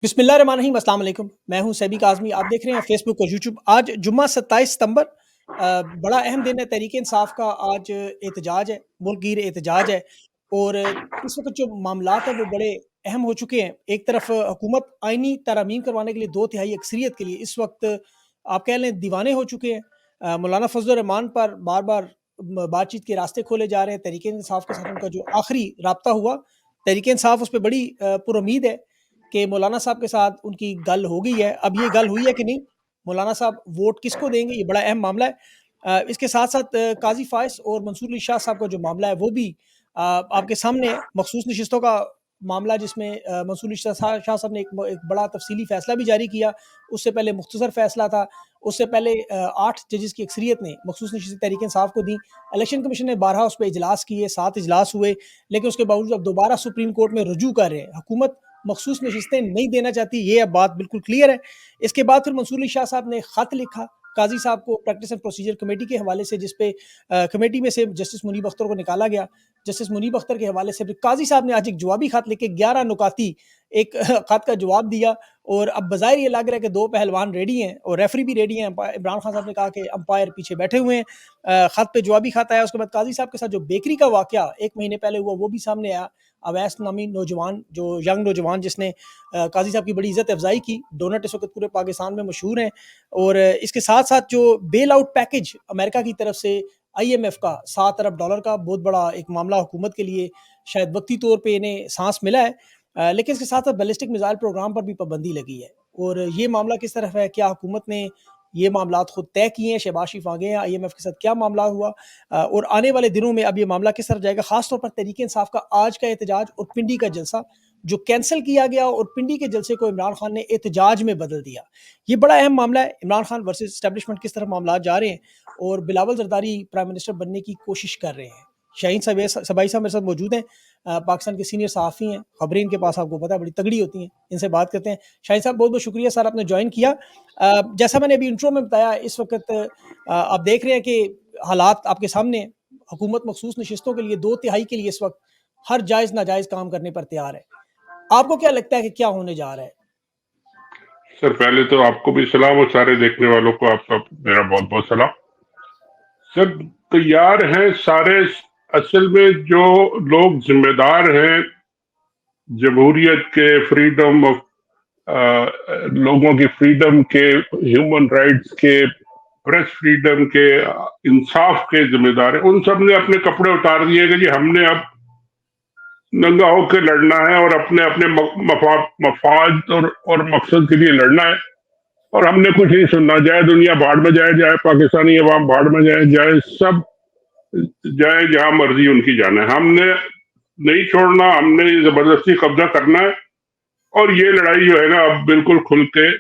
बिस्मिल्लाहिर्रहमानिर्रहीम, अस्सलाम वालेकुम। मैं हूं सैबिक आज़मी। आप देख रहे हैं फेसबुक और यूट्यूब। आज जुम्मा 27 सितंबर, बड़ा अहम दिन है। तहरीक इंसाफ का आज एहतजाज है, मुल्क गिर एहतजाज है। और इस वक्त जो मामलात हैं वो बड़े अहम हो चुके हैं। एक तरफ हुकूमत आइनी तरमीम करवाने के लिए 2/3 अक्सरियत के लिए इस वक्त आप कह लें दीवाने हो चुके हैं। मौलाना फजल रहमान पर बार बार बातचीत के रास्ते खोले जा रहे हैं। तहरीक इंसाफ के साथ उनका जो आखिरी रबता हुआ, तहरीक इंसाफ उस पर बड़ी पुरुम्मीद है कि मौलाना साहब के साथ उनकी गल हो गई है। अब ये गल हुई है कि नहीं, मौलाना साहब वोट किसको देंगे, ये बड़ा अहम मामला है। इसके साथ-साथ काज़ी फ़ाइज़ और मंसूर अली शाह साहब का जो मामला है वो भी आपके सामने है। मखसूस नशिस्तों का मामला जिसमें मंसूर अली शाह साहब ने एक बड़ा तफ़सीली फ़ैसला भी जारी किया। उससे पहले मुख्तसर फ़ैसला था। उससे पहले 8 जजेस की अक्सरियत ने मखसूस नशिस्तें तहरीक इंसाफ को दी। इलेक्शन कमीशन ने 12 उस पे इजलास किए, 7 इजलास हुए, लेकिन उसके बावजूद अब दोबारा सुप्रीम कोर्ट में रुजू कर रहे हैं। हुकूमत मखसूस नशिस्तें नहीं देना चाहती, ये अब बात बिल्कुल क्लियर है। इसके बाद फिर मंसूर अली शाह साहब ने खत लिखा काजी साहब को प्रैक्टिस एंड प्रोसीजर कमेटी के हवाले से, जिसपे कमेटी में से जस्टिस मुनीब अख्तर को निकाला गया। जस्टिस मुनीब अख्तर के हवाले से फिर काजी साहब ने आज एक जवाबी खत लिख के 11 नुकाती एक खत का जवाब दिया। और अब बज़ाहिर ये लग रहा है कि 2 पहलवान रेडी हैं और रेफरी भी रेडी हैं। इमरान खान साहब ने कहा कि अंपायर पीछे बैठे हुए हैं। खत पे जवाबी खत आया। उसके बाद काजी साहब के साथ जो बेकरी का वाकया 1 महीने पहले हुआ वो भी सामने आया। अवैस नामी नौजवान, जो यंग नौजवान जिसने काजी साहब की बड़ी इज़्ज़त अफ़ज़ाई की, डोनट इस वक़्त पूरे पाकिस्तान में मशहूर हैं। और इसके साथ-साथ जो बेल आउट पैकेज अमेरिका की तरफ से आईएमएफ का $7 अरब का बहुत बड़ा एक मामला हुकूमत के लिए शायद वक्ती तौर पे इन्हें सांस मिला है। लेकिन इसके साथ-साथ बैलिस्टिक मिसाइल प्रोग्राम पर भी पाबंदी लगी है। और ये मामला किस तरफ है, क्या हुकूमत ने ये मामलात खुद तय किए हैं, शहबाज शरीफ आगे हैं, आईएमएफ के साथ क्या मामला हुआ, और आने वाले दिनों में अब ये मामला किस तरफ जाएगा। खास तौर पर तहरीक इंसाफ का आज का एहतजाज और पिंडी का जलसा जो कैंसिल किया गया, और पिंडी के जलसे को इमरान खान ने एहतजाज में बदल दिया। ये बड़ा अहम मामला है। इमरान खान वर्सेस एस्टेब्लिशमेंट किस तरफ मामलात जा रहे हैं, और बिलावल जरदारी प्राइम मिनिस्टर बनने की कोशिश कर रहे हैं। शाहीन सबाई साहब मेरे साथ मौजूद हैं। पाकिस्तान के सीनियर सहाफ़ी हैं। खबरें इनके पास आपको पता है बड़ी तगड़ी होती हैं। इनसे बात करते हैं। शाहीन साहब बहुत-बहुत शुक्रिया सर, आपने जॉइन किया। जैसा मैंने अभी इंट्रो में बताया, इस वक़्त आप देख रहे हैं कि हालात आपके सामने हैं। हुकूमत मखसूस नशिस्तों के लिए 2/3 के लिए इस वक़्त हर जायज़ नाजायज़ काम करने पर तैयार है। आपको क्या लगता है कि क्या होने जा रहा है? सर, पहले तो आपको भी सलाम और सारे देखने वालों को आपका मेरा बहुत-बहुत सलाम। सर, तैयार हैं सारे। असल में जो लोग ज़िम्मेदार हैं जमहूरियत के, फ्रीडम ऑफ लोगों की फ्रीडम के, ह्यूमन राइट्स के, प्रेस फ्रीडम के, इंसाफ के ज़िम्मेदार हैं, उन सब ने अपने कपड़े उतार दिए कि जी हमने अब नंगा होकर लड़ना है और अपने-अपने मफाद और मकसद के लिए लड़ना है। और हमने कुछ नहीं सुनना, चाहे दुनिया भाड़ में जाए, चाहे पाकिस्तानी अवाम भाड़ में जाए, चाहे सब जाए जहां मर्जी उनकी जाना है, हमने नहीं छोड़ना, हमने जबरदस्ती कब्जा करना है। और ये लड़ाई जो है ना अब बिल्कुल खुल के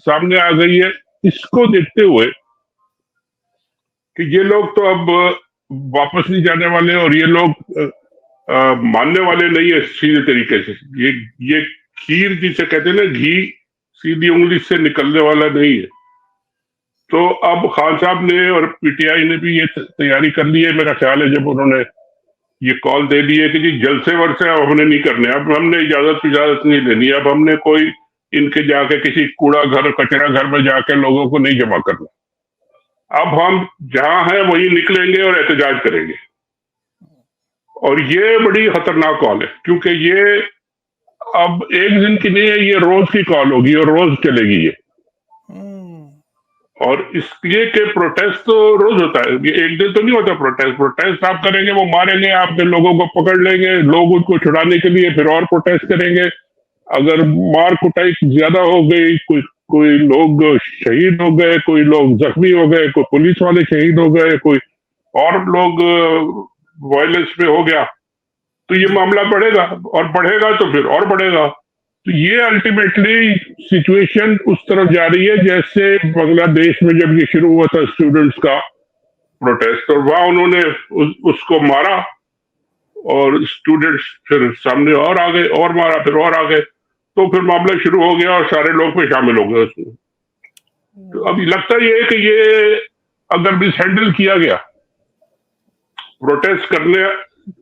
सामने आ गई है। इसको देखते हुए कि ये लोग तो अब वापस नहीं जाने वाले और ये लोग मानने वाले नहीं है सीधे तरीके से। ये खीर जिसे कहते हैं ना, घी सीधी उंगली से निकलने वाला नहीं है। तो अब खान साहब ने और पीटीआई ने भी ये तैयारी कर ली है, मेरा ख्याल है, जब उन्होंने ये कॉल दे दी है कि जी जलसे वलसे अब हमने नहीं करने, अब हमने इजाजत नहीं लेनी, अब हमने कोई इनके जाके किसी कूड़ा घर कचरा घर में जाके लोगों को नहीं जमा करना। अब हम जहां हैं वहीं निकलेंगे और एहतजाज करेंगे। और ये बड़ी खतरनाक कॉल है, क्योंकि ये अब एक दिन की नहीं है, ये रोज की कॉल होगी और रोज चलेगी ये। और इसलिए के प्रोटेस्ट तो रोज होता है, ये एक दिन तो नहीं होता। प्रोटेस्ट आप करेंगे, वो मारेंगे, आपके लोगों को पकड़ लेंगे, लोग उनको छुड़ाने के लिए फिर और प्रोटेस्ट करेंगे। अगर मार कुटाई ज्यादा हो गई, कोई लोग शहीद हो गए, कोई लोग जख्मी हो गए, कोई पुलिस वाले शहीद हो गए, कोई और लोग वायलेंस में हो गया, तो ये मामला बढ़ेगा और बढ़ेगा तो फिर और बढ़ेगा। तो ये अल्टीमेटली सिचुएशन उस तरफ जा रही है जैसे बांग्लादेश में जब ये शुरू हुआ था स्टूडेंट्स का प्रोटेस्ट, और वहां उन्होंने उसको मारा और स्टूडेंट्स फिर सामने और आ गए, और मारा फिर और आ गए, तो फिर मामला शुरू हो गया और सारे लोग भी शामिल हो गए उसमें। तो अभी लगता ये है कि ये अगर मिस हैंडल किया गया, प्रोटेस्ट करने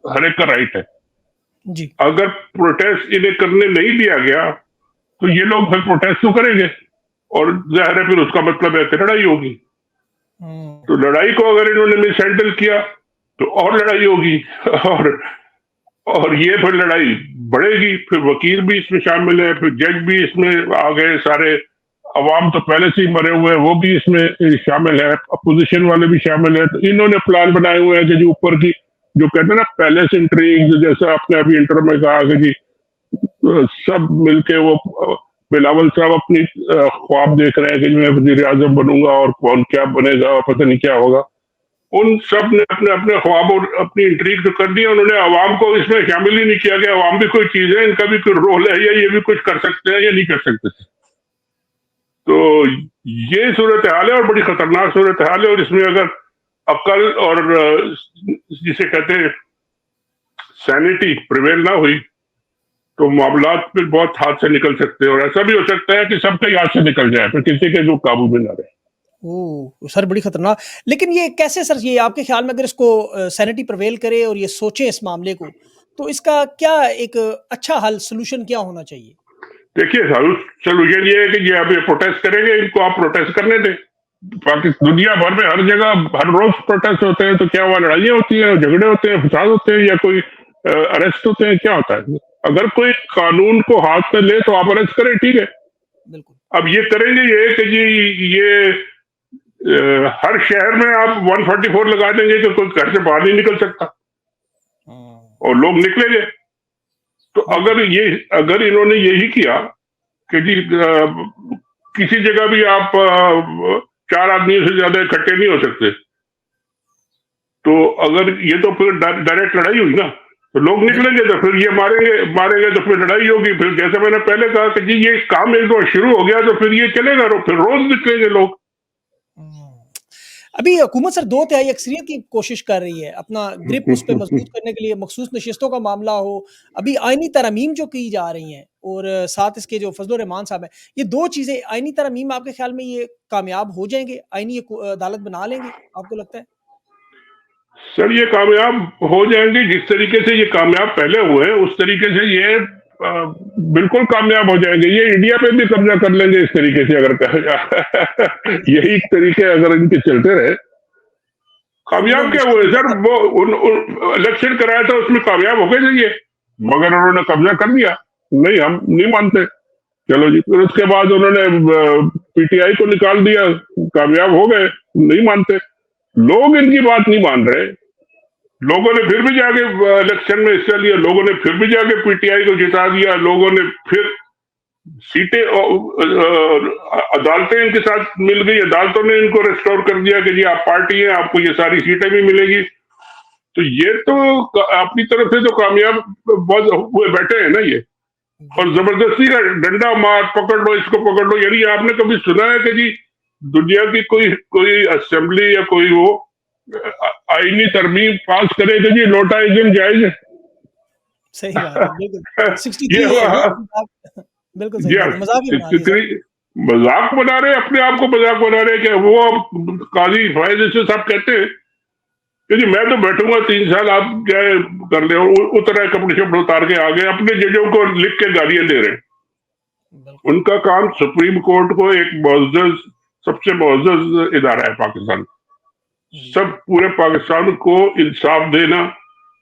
हर एक का राइट है, जी। अगर प्रोटेस्ट इन्हें करने नहीं दिया गया तो ये लोग फिर प्रोटेस्ट तो करेंगे और ज़ाहिर है फिर उसका मतलब है कि लड़ाई होगी। तो लड़ाई को अगर इन्होंने मिसहैंडल किया तो और लड़ाई होगी और ये फिर लड़ाई बढ़ेगी, फिर वकील भी इसमें शामिल है, फिर जज भी इसमें आ गए सारे, अवाम तो पहले से ही मरे हुए हैं, वो भी इसमें शामिल है, अपोजिशन वाले भी शामिल है। तो इन्होंने प्लान बनाए हुए हैं कि जी ऊपर की जो कहते हैं ना पैलेस इंट्रीग, जैसे आपने अभी इंटर में कहा कि जी सब मिलके वो बिलावल साहब अपनी ख्वाब देख रहे हैं कि मैं वजीर आजम बनूंगा और कौन क्या बनेगा और पता नहीं क्या होगा। उन सब ने अपने अपने ख्वाब और अपनी इंट्रीग तो कर दी, उन्होंने अवाम को इसमें शामिल ही नहीं किया गया। अवाम भी कोई चीज है, इनका भी कोई रोल है, या ये भी कुछ कर सकते हैं या नहीं कर सकते। तो ये सूरत हाल है और बड़ी खतरनाक सूरत हाल है, और इसमें अगर अक्ल और जिसे कहते हैं सैनिटी प्रिवेल ना हुई तो मामलात फिर बहुत हाथ से निकल सकते हैं, और ऐसा भी हो सकता है कि सबके हाथ से निकल जाए, फिर किसी के जो काबू में ना रहे। ओह! सर बड़ी खतरनाक। लेकिन ये कैसे सर, ये आपके ख़्याल में अगर इसको सैनिटी प्रिवेल करे और ये सोचें इस मामले को, तो इसका क्या एक अच्छा हल सॉल्यूशन क्या होना चाहिए? देखिए सॉल्यूशन ये है कि ये अब ये प्रोटेस्ट करेंगे, इनको आप प्रोटेस्ट करने दें। दुनिया भर में हर जगह हर रोज प्रोटेस्ट होते हैं, तो क्या वहाँ लड़ाइयाँ होती हैं, झगड़े होते हैं, फसाद होते हैं, या कोई अरेस्ट होते हैं, क्या होता है? अगर कोई कानून को हाथ में ले तो आप अरेस्ट करें, ठीक है। बिल्कुल। अब ये करेंगे ये कि जी ये हर शहर में आप 144 लगा देंगे कि कोई घर से बाहर नहीं निकल सकता, और लोग निकलेंगे। तो अगर इन्होंने यही किया कि जी किसी जगह भी आप 4 आदमियों से ज्यादा इकट्ठे नहीं हो सकते, तो अगर ये तो फिर डायरेक्ट लड़ाई हुई ना, तो लोग निकलेंगे, तो फिर ये मारेंगे तो फिर लड़ाई होगी। फिर जैसे मैंने पहले कहा कि जी ये काम एक बार शुरू हो गया तो फिर ये चलेगा, फिर रोज निकलेंगे लोग। अभी हुकूमत सर 2 तिहाई अक्सरियत की कोशिश कर रही है, अपना ग्रिप उस पे मज़बूत करने के लिए मखसूस नशिस्तों का मामला हो, अभी आईनी तरमीम जो की जा रही हैं और साथ इसके जो फजल रहमान साहब हैं, ये 2 चीज़ें आईनी तरमीम आपके ख़्याल में ये कामयाब हो जाएँगे? आईनी अदालत बना लेंगे, आपको लगता है? सर ये कामयाब हो जाएंगे, जिस तरीके से ये कामयाब पहले हुए हैं उस तरीके से ये बिल्कुल कामयाब हो जाएंगे। ये इंडिया पे भी कब्जा कर लेंगे इस तरीके से, अगर कहा जाए यही तरीके अगर इनके चलते रहे। कामयाब क्या हुए सर, वो इलेक्शन कराया था उसमें कामयाब हो गए थे ये, मगर उन्होंने कब्जा कर दिया। नहीं, हम नहीं मानते, चलो जी। फिर उसके बाद उन्होंने पीटीआई को निकाल दिया, कामयाब हो गए, नहीं मानते। लोग इनकी बात नहीं मान रहे। लोगों ने फिर भी जाके इलेक्शन में हिस्सा लिया, लोगों ने फिर भी जाके पीटीआई को जिता दिया, लोगों ने फिर सीटें अदालतें इनके साथ मिल गई, अदालतों ने इनको रेस्टोर कर दिया कि जी आप पार्टी हैं, आपको ये सारी सीटें भी मिलेगी। तो ये तो अपनी तरफ से तो कामयाब बहुत हुए बैठे हैं ना ये, और जबरदस्ती का डंडा मार, पकड़ लो इसको, पकड़ लो। यानी आपने कभी सुना है कि जी दुनिया की कोई कोई असेंबली या कोई वो आईनी तरमीम पास करे कि जी नोटाइजम जायज है? सही बात है, बिल्कुल। ये 63 ये बिल्कुल सही बात है, मज़ाक ही बना दिया सर। मजाक बना रहे, अपने आप को मजाक बना रहे। कि वो काजी फैज साहब कहते हैं कि जी मैं तो बैठूंगा 3 साल, आप क्या कर ले, उतर आए, कपड़े शपड़े उतार के आ गए, अपने जजों को लिख के गालियां दे रहे हैं। उनका काम सुप्रीम कोर्ट को एक मुअज़्ज़ज़, सबसे मुअज़्ज़ज़ इदारा है पाकिस्तान, सब पूरे पाकिस्तान को इंसाफ देना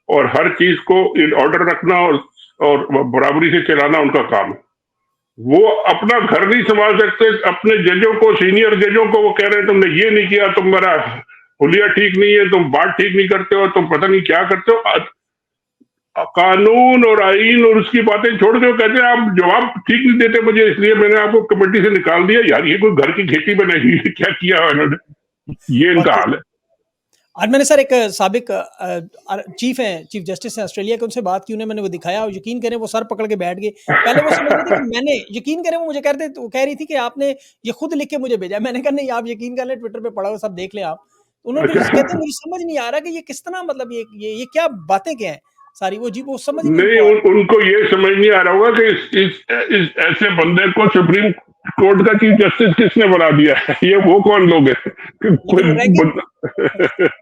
और हर चीज को इन ऑर्डर रखना और बराबरी से चलाना उनका काम है। वो अपना घर नहीं संभाल सकते, अपने जजों को, सीनियर जजों को वो कह रहे हैं तुमने ये नहीं किया, तुम्हारा हुलिया ठीक नहीं है, तुम बात ठीक नहीं करते हो, तुम पता नहीं क्या करते हो। कानून और आईन और उसकी बातें छोड़ के वो कहते हैं आप जवाब ठीक नहीं देते मुझे, इसलिए मैंने आपको कमेटी से निकाल दिया। यार ये कोई घर की खेती बनाई है, क्या किया उन्होंने? ये इनका हाल है। आज मैंने सर एक साबिक चीफ हैं, चीफ जस्टिस हैं ऑस्ट्रेलिया के, उनसे बात की, उन्हें मैंने वो दिखाया और यकीन करें वो सर पकड़ के बैठ गए। पहले वो समझ रहे थे कि मैंने, यकीन करें वो मुझे कह रहे थे, वो कह रही थी कि आपने ये खुद लिख के मुझे भेजा। मैंने कहा नहीं, आप यकीन कर लें, ट्विटर पे पड़ा हुआ सब देख लें आप। उन्होंने फिर कहते हैं अच्छा, मुझे समझ नहीं आ रहा कि ये किस तरह, मतलब ये क्या बातें क्या हैं सारी, वो जी वो समझ नहीं नहीं उनको आ रही। उनको ये समझ नहीं आ रहा होगा कि इस ऐसे बंदे को सुप्रीम कोर्ट का चीफ जस्टिस किसने बना दिया है? ये वो कौन लोग हैं? कि कोई लेकिन वो रैंकिंग बंदा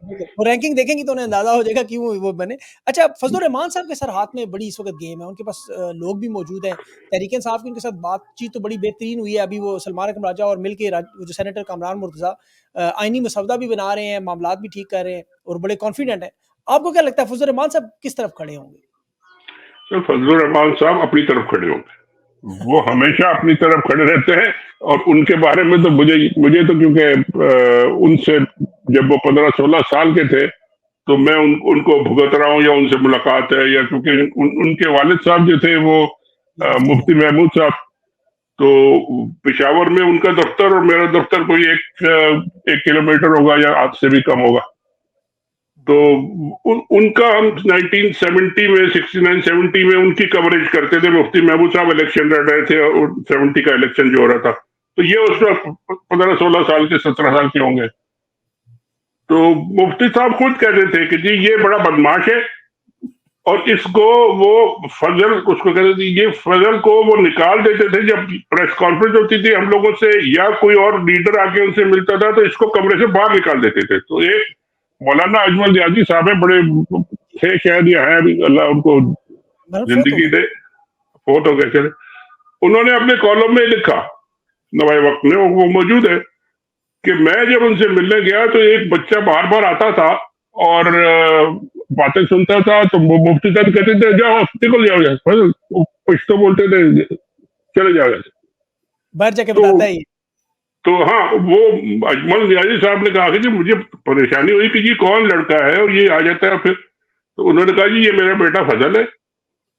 बिल्कुल, वो रैंकिंग देखेंगी तो उन्हें अंदाज़ा हो जाएगा क्यों वो बने। अच्छा, फजलुर रहमान साहब के सर हाथ में बड़ी इस वक़्त गेम है, उनके पास लोग भी मौजूद हैं। तहरीक-ए-इंसाफ की उनके साथ बातचीत तो बड़ी बेहतरीन हुई है, अभी वो सलमान अकरम राजा और मिल के वो जो सेनेटर कामरान मुर्तज़ा आईनी मसौदा भी बना रहे हैं, मामलात भी ठीक कर रहे हैं और बड़े कॉन्फिडेंट हैं। आपको क्या लगता है फजलुर रहमान साहब किस तरफ खड़े होंगे? सर फजलुर रहमान साहब अपनी तरफ खड़े होंगे। वो हमेशा अपनी तरफ खड़े रहते हैं और उनके बारे में तो मुझे मुझे तो क्योंकि उनसे जब वो 15-16 साल के थे, तो मैं उनको भुगत रहा हूँ या उनसे मुलाकात है या क्योंकि उनके वालिद साहब जो थे वो जी, मुफ्ती मुफ्ती महमूद। महमूद साहब, तो पेशावर में उनका दफ्तर और मेरा दफ्तर कोई 1 किलोमीटर होगा या आध से भी कम होगा। तो उनका हम 1970 में 69-70 में उनकी कवरेज करते थे। मुफ्ती महमूद साहब इलेक्शन लड़ रहे थे और 70 का इलेक्शन जो हो रहा था, तो ये उस वक्त 15-16 साल के 17 साल के होंगे। तो मुफ्ती साहब खुद कहते थे कि जी ये बड़ा बदमाश है और इसको वो फजल उसको कहते थे, ये फजल को वो निकाल देते थे जब प्रेस कॉन्फ्रेंस होती थी हम लोगों से या कोई और लीडर आके उनसे मिलता था, तो इसको कमरे से बाहर निकाल देते थे। तो एक मौलाना अजमल नियाज़ी साहब है, बड़े थे शायद या है अभी, अल्लाह उनको मतलब फोत हो जिंदगी गए। दे, फोत हो गए चले। उन्होंने अपने कॉलम में लिखा, नवाए वक्त में वो मौजूद है, कि मैं जब उनसे मिलने गया तो एक बच्चा बार-बार आता था और बातें सुनता था, तो वो मुफ्ती साहब कहते थे जाओ निकल जाओ यहाँ से, वो कुछ तो बोलते थे चले जाओ यहाँ से। बाहर जाके तो बताता है ये। तो हाँ, वो अजमल नियाज़ी साहब ने कहा कि जी मुझे परेशानी हुई कि ये कौन लड़का है और ये आ जाता है फिर। तो उन्होंने कहा जी ये मेरा बेटा फजल है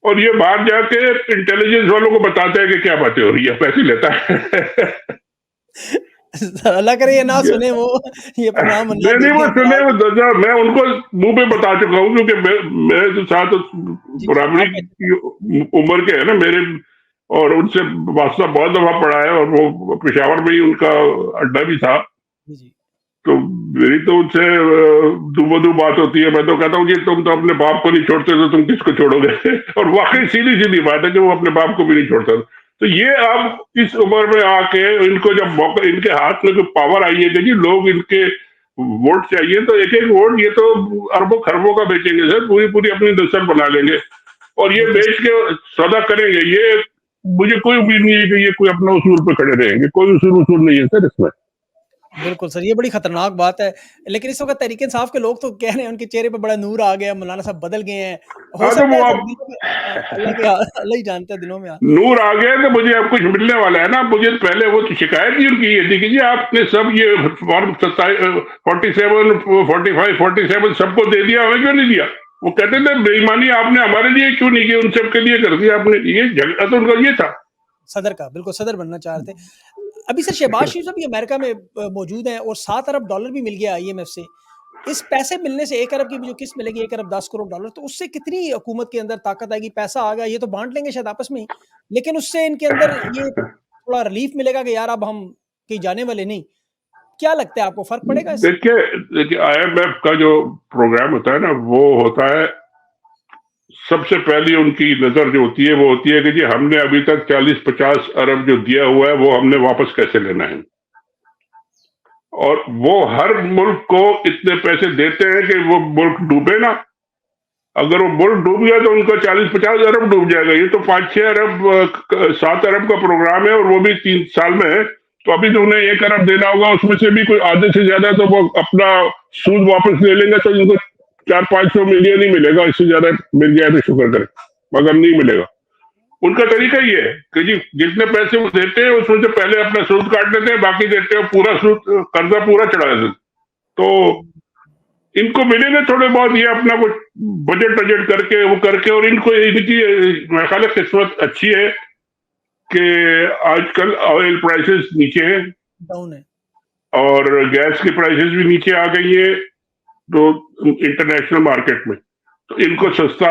और ये बाहर जाके इंटेलिजेंस वालों को बताता है कि क्या बातें हो रही है, पैसे लेता है। अल्लाह करे ये ना सुने वो ये प्रोग्राम वरना नहीं, नहीं, वो देखें सुने, इकबाल वो के। दर्जा मैं उनको मुँह पे बता चुका हूँ क्योंकि मेरे तो साथ जी, जी, बराबरी आपका की उम्र के है ना मेरे, और उनसे वास्ता बहुत दफ़ा पड़ा है और वो पेशावर में ही उनका अड्डा भी था। जी, जी। तो मेरी तो उनसे दू-ब-दू बात होती है। मैं तो कहता हूँ कि तुम तो अपने बाप को नहीं छोड़ते तो तुम किसको छोड़ोगे? और वाक़ई सीधी-सीधी बात है कि वो अपने बाप को भी नहीं छोड़ता। तो ये अब इस उम्र में आके इनको जब मौका, इनके हाथ में कोई पावर आई है कि जी लोग इनके वोट चाहिए, तो एक-एक वोट ये तो अरबों-खरबों का बेचेंगे सर, पूरी-पूरी अपनी नस्ल बना लेंगे और ये बिल्कुल बेच के सौदा करेंगे। ये मुझे कोई उम्मीद नहीं है कि ये कोई अपना उसूल पे खड़े रहेंगे। कोई उसूल नहीं है सर इसमें। बिल्कुल सर, ये बड़ी खतरनाक बात है। लेकिन इस वक़्त तहरीक-ए-इंसाफ के लोग तो कह रहे हैं उनके चेहरे पे बड़ा नूर आ गया, मौलाना साहब बदल गए हैं। हो हाँ, तो सकता वो है सर अब दिलों में अल्लाह के हाल अल्लाह ही जानता है दिलों में हाल। नूर आ गया तो मुझे अब कुछ मिलने वाला है ना। मुझे पहले वो शिकायत ही उनकी ये थी कि जी आपने सब ये फॉर्म 47, 45, 47 सबको दे दिया, हमें क्यों नहीं दिया? वो कहते थे बेईमानी आपने हमारे लिए क्यों नहीं की, उन सबके लिए कर दिया आपने। ये झगड़ा तो उनका ये था। सदर का, बिल्कुल सदर बनना चाह रहे थे। अभी सर शहबाज शरीफ साहब भी अमेरिका में मौजूद हैं और $7 अरब भी मिल गया आईएमएफ से। इस पैसे मिलने से 1 अरब की भी जो किस्त मिलेगी, 1 अरब 10 करोड़ डॉलर, तो उससे कितनी हुकूमत के अंदर ताकत आएगी? पैसा आ गया, ये तो बाँट लेंगे शायद आपस में ही, लेकिन उससे इनके अंदर ये थोड़ा रिलीफ मिलेगा कि यार अब हम कहीं जाने वाले नहीं। क्या लगता है आपको फ़र्क पड़ेगा इससे? देखिए आईएमएफ का जो प्रोग्राम होता है ना, वो होता है, सबसे पहली उनकी नज़र जो होती है वो होती है कि जी हमने अभी तक 40-50 अरब जो दिया हुआ है वो हमने वापस कैसे लेना है। और वो हर मुल्क को इतने पैसे देते हैं कि वो मुल्क डूबे ना। अगर वो मुल्क डूब गया तो उनका 40-50 अरब डूब जाएगा। ये तो 5-6 अरब 7 अरब का प्रोग्राम है और वो भी 3 साल में है। तो अभी तो उन्हें 1 अरब देना होगा, उसमें से भी कोई आधे से ज्यादा तो वो अपना सूद वापस ले लेंगे, तो इनको 400-500 मिलियन ही मिलेगा। इससे ज्यादा मिल जाए तो शुक्र करें, मगर नहीं मिलेगा। उनका तरीका ये है कि जी जितने पैसे वो देते हैं उसमें से पहले अपना सूद काट लेते हैं, बाकी देते हैं पूरा सूद, कर्जा पूरा चढ़ा देते हैं। तो इनको मिलेंगे थोड़े बहुत, ये अपना कुछ बजट बजट करके वो करके, और इनको इनकी मेरे ख्याल है किस्मत अच्छी है कि आजकल ऑयल प्राइसेस नीचे हैं डाउन है। और गैस की प्राइसेस भी नीचे आ गई है, तो इंटरनेशनल मार्केट में तो इनको सस्ता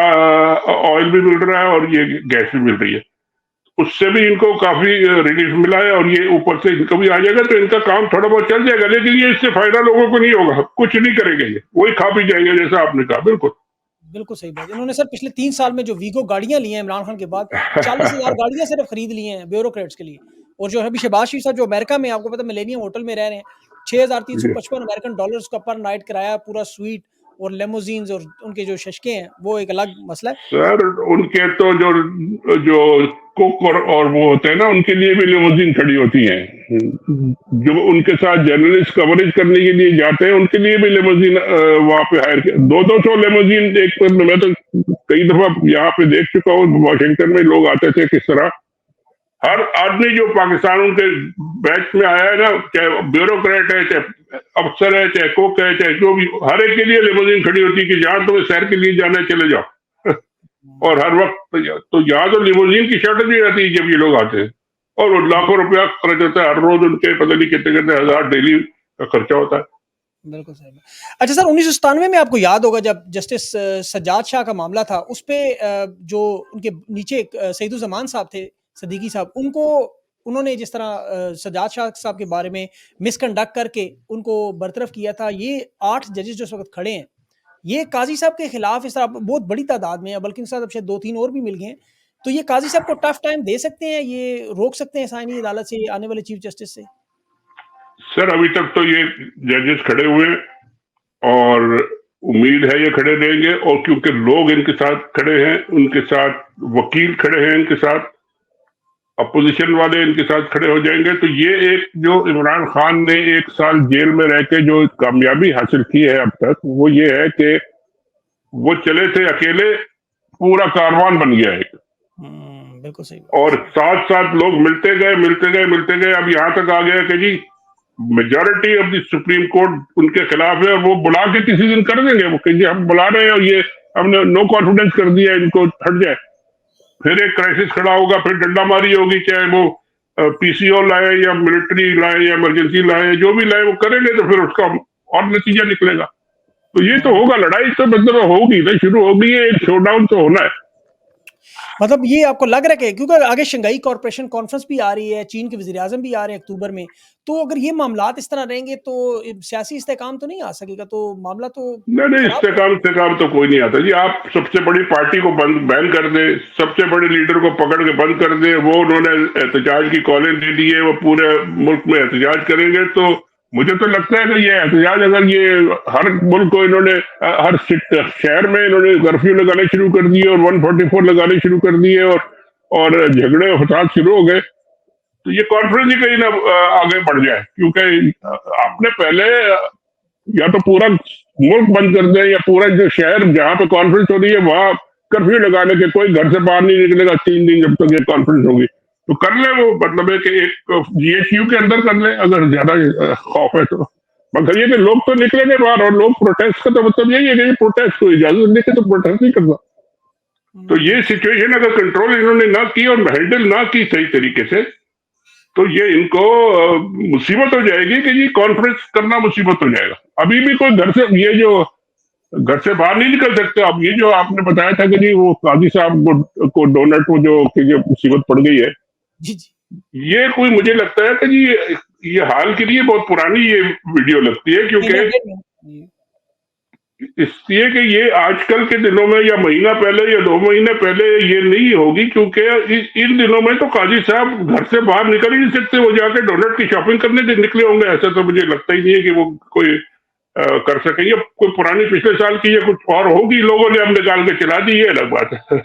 ऑयल भी मिल रहा है और ये गैस भी मिल रही है। उससे भी इनको काफी रिलीफ मिला है और ये ऊपर से इनको भी आ जाएगा, तो इनका काम थोड़ा बहुत चल जाएगा। लेकिन ये इससे फायदा लोगों को नहीं होगा, कुछ नहीं करेंगे, ये वही खा पी जाएंगे जैसा आपने कहा। बिल्कुल बिल्कुल सही बात। इन्होंने सर पिछले 3 साल में जो वीगो गाड़ियाँ ली हैं इमरान खान के बाद, 40,000 गाड़ियाँ सिर्फ़ खरीद ली हैं ब्यूरोक्रेट्स के लिए। और जो अभी शहबाज शरीफ साहब जो अमेरिका में, आपको पता है मिलेनियम होटल में रह रहे हैं, $6,355 का नाइट किराया, पूरा स्वीट और लेमोजीन्स और उनके जो शशके हैं, वो एक अलग मसला है। सर उनके तो जो जो कुक और वो होते हैं ना, उनके लिए भी लिमोजिन खड़ी होती हैं। जो उनके साथ जर्नलिस्ट कवरेज करने के लिए जाते हैं, उनके लिए भी लिमोजिन वहां पे हायर किया। 200 लिमोजिन एक तो, मैं तो कई दफा यहाँ पे देख चुका हूँ, वाशिंगटन में लोग आते थे किस तरह। हर आदमी जो पाकिस्तान उनके बैच में आया है ना, चाहे ब्यूरोक्रेट है, चाहे अफसर है, चाहे कुक है, चाहे जो भी, हर एक के लिए लिमोजिन खड़ी होती है कि जहां तुम्हें सैर के लिए जाना है चले जाओ। और हर वक्त तो यहाँ तो लिमोजिन की शॉर्टेज भी रहती है जब ये लोग आते हैं, और वो लाखों रुपया खर्च होता है हर रोज, उनके पता नहीं कितने कितने हजार डेली का खर्चा होता है। बिल्कुल सही बात। अच्छा सर, 1997 में आपको याद होगा जब जस्टिस सज्जाद शाह का मामला था, उस पे जो उनके नीचे सईदुज़्ज़मान साहब थे, सिद्दीकी साहब, उन्होंने जिस तरह सज्जाद शाह साहब के बारे में मिसकंडक्ट करके उनको बरतरफ किया था, ये 8 जजेस जो इस वक़्त खड़े हैं, ये काज़ी साहब के खिलाफ इस तरह बहुत बड़ी तादाद में है, बल्कि उनके साथ अब शायद 2-3 और भी मिल गए हैं। तो ये काज़ी साहब को टफ टाइम दे सकते हैं, ये रोक सकते हैं साइनी अदालत से आने वाले चीफ जस्टिस से? सर अभी तक तो ये जजेस खड़े हुए हैं, और उम्मीद है ये खड़े रहेंगे, और क्योंकि लोग इनके साथ खड़े हैं, उनके साथ वकील खड़े हैं, इनके साथ अपोजिशन वाले इनके साथ खड़े हो जाएंगे, तो ये एक जो इमरान खान ने 1 साल जेल में रह के जो कामयाबी हासिल की है अब तक, वो ये है कि वो चले थे अकेले, पूरा कारवान बन गया एक, बिल्कुल सही बात। और साथ साथ लोग मिलते गए मिलते गए मिलते गए, अब यहाँ तक आ गया कि जी majority of the supreme court उनके खिलाफ है, और वो बुला के किसी दिन कर देंगे, वो कहेंगे हम बुला रहे हैं और ये हमने नो कॉन्फिडेंस कर दिया, इनको हट जाए। फिर एक क्राइसिस खड़ा होगा, फिर डंडा मारी होगी, चाहे वो पीसीओ लाए या मिलिट्री लाए या इमरजेंसी लाए, जो भी लाए वो करेंगे, तो फिर उसका और नतीजा निकलेगा। तो ये तो होगा, लड़ाई तो मतलब होगी ना, शुरू होगी, एक शोडाउन तो होना है। मतलब ये आपको लग रहा है कि क्योंकि आगे शंघाई कॉर्पोरेशन कॉन्फ्रेंस भी आ रही है, चीन के वज़ीर-ए-आज़म भी आ रहे हैं अक्टूबर में, तो अगर ये मामलात इस तरह रहेंगे तो सियासी इस्तेहकाम तो नहीं आ सकेगा, तो मामला तो नहीं नहीं, खराब हो इस्तेकाम तो कोई नहीं आता जी। आप सबसे बड़ी पार्टी को बैन कर दे, सबसे बड़े लीडर को पकड़ के बंद कर दे, वो उन्होंने एहतजाज की कॉलें दे दी है, वो पूरे मुल्क में एहतजाज करेंगे, तो मुझे तो लगता है कि ये एहतजाज, अगर ये हर मुल्क को इन्होंने हर शहर में इन्होंने कर्फ्यू लगाने शुरू कर दिए और 144 लगाने शुरू कर दिए, और झगड़े और फसाद शुरू हो गए, तो ये कॉन्फ्रेंस ही कहीं ना आगे बढ़ जाए। क्योंकि आपने पहले या तो पूरा मुल्क बंद कर दें, या पूरा जो शहर जहां पे कॉन्फ्रेंस हो रही है वहां कर्फ्यू लगा ले के कोई घर से बाहर नहीं निकलेगा 3 दिन जब तक ये कॉन्फ्रेंस होगी, तो कर ले। वो मतलब है कि एक जीएचयू के अंदर कर ले, अगर ज्यादा खौफ है तो। मगर ये कि लोग तो निकलेंगे बाहर, और लोग प्रोटेस्ट का तो मतलब यही है कि प्रोटेस्ट को इजाजत देखे तो प्रोटेस्ट नहीं करना। तो ये सिचुएशन अगर कंट्रोल इन्होंने ना की और हैंडल ना की सही तरीके से, तो ये इनको मुसीबत हो जाएगी कि जी कॉन्फ्रेंस करना मुसीबत हो जाएगा। अभी भी कोई घर से, ये जो घर से बाहर नहीं निकल सकते। अब ये जो आपने बताया था कि जी वो काजी साहब को डोनट को जो मुसीबत पड़ गई है, जी, जी। ये कोई, मुझे लगता है कि जी ये हाल के लिए बहुत पुरानी ये वीडियो लगती है, क्योंकि इसलिए कि ये आजकल के दिनों में या महीना पहले या 2 महीने पहले ये नहीं होगी, क्योंकि इन दिनों में तो काजी साहब घर से बाहर निकल ही नहीं सकते, वो जाके डोनट की शॉपिंग करने निकले होंगे। ऐसा तो मुझे लगता ही नहीं है कि वो कोई कर सकेंगे। कोई पुरानी पिछले साल की या कुछ और होगी, लोगों ने अब निकाल के चला दी, ये अलग बात है।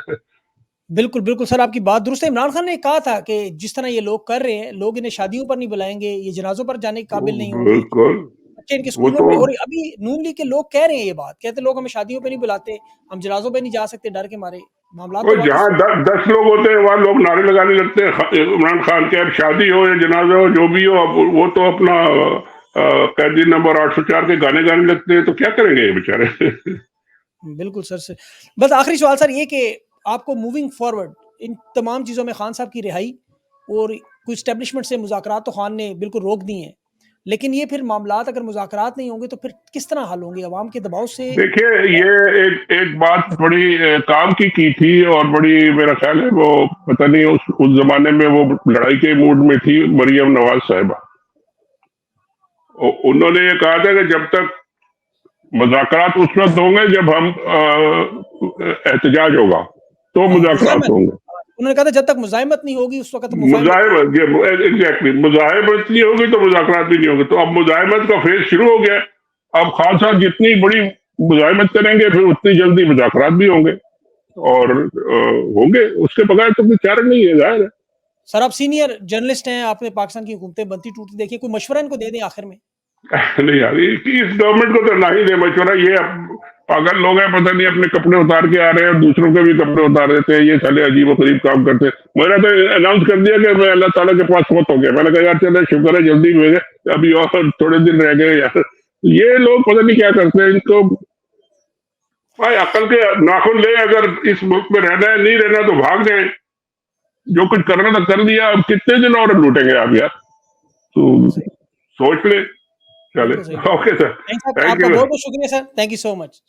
बिल्कुल, बिल्कुल सर, आपकी बात दुरुस्त है। इमरान खान ने कहा था कि जिस तरह ये लोग कर रहे हैं, लोग इन्हें शादियों पर नहीं बुलाएँगे, ये जनाज़ों पर जाने के काबिल नहीं होंगे, बिल्कुल, बच्चे इनके वो स्कूलों तो में। और अभी नून लीग के लोग कह रहे हैं ये बात, कहते हैं लोग हमें शादियों पे नहीं बुलाते, हम जनाज़ों पे नहीं जा सकते डर के मारे। मामलात तो वाक़ई जहाँ 10 लोग होते हैं वहां लोग नारे लगाने लगते हैं इमरान खान के। अब शादी हो या जनाजा हो, जो भी हो, अब वो तो अपना कैदी नंबर 804 के गाने गाने लगते हैं, तो क्या करेंगे ये बेचारे। बिल्कुल सर से। बस आखिरी सवाल सर ये कि आपको मूविंग फॉरवर्ड इन तमाम चीज़ों में खान साहब की रिहाई और कुछ एस्टेब्लिशमेंट से मुज़ाकरात तो खान ने बिल्कुल रोक दिए हैं। लेकिन ये फिर मामलात अगर मुज़ाकरात नहीं होंगे तो फिर किस तरह हल होंगे? अवाम के दबाव से? देखिए, ये एक बात बड़ी काम की थी, और बड़ी, मेरा ख्याल है वो, पता नहीं उस जमाने में वो लड़ाई के मूड में थी, मरियम नवाज साहिबा। उन्होंने ये कहा था कि जब तक मुज़ाकरात उस वक्त होंगे जब हम एहतजाज होगा, तो हाँ, मुज़ाकरात पुरअमन होंगे। उन्होंने कहा था जब तक मुज़ाहिमत नहीं होगी उस वक़्त मुफ़ाहमत मुज़ाहिमत एग्ज़ैक्टली मुज़ाहिमत नहीं होगी तो मुज़ाकरात भी नहीं होंगे। तो अब मुज़ाहिमत का फ़ेज़ शुरू हो गया है। अब खान साहब जितनी बड़ी मुज़ाहिमत करेंगे फिर उतनी जल्दी मुज़ाकरात भी होंगे और होंगे, उसके बगैर तो कोई चारा नहीं है, ज़ाहिर है। सर आप सीनियर जर्नलिस्ट हैं, आपने पाकिस्तान की हुकूमतें बनती-टूटती देखी है, कोई मशवरा इनको दे दें आखिर में? नहीं यार, इस गवर्नमेंट को तो ना ही दे मशवरा, ये पागल लोग हैं, पता नहीं अपने कपड़े उतार के आ रहे हैं और दूसरों के भी कपड़े उतार देते हैं, ये साले अजीब-ओ-गरीब काम करते हैं। मेरा तो अनाउंस कर दिया कि मैं अल्लाह ताला के पास फौत हो गया। मैंने कहा यार चलो शुक्र है जल्दी मिल गए, अभी और थोड़े दिन रह गए यार। ये लोग पता नहीं क्या करते हैं, इनको भाई अक्ल के नाखून लें, अगर इस मुल्क में रहना है, नहीं रहना तो भाग जाएँ। जो कुछ करना था कर दिया, अब कितने दिन और लूटेंगे आप यार? बिल्कुल तो सही, सोच लें। चले, बिल्कुल सही बात। ओके सर, नहीं साहब थैंक आपका यू। बहुत-बहुत शुक्रिया sir, thank you so much.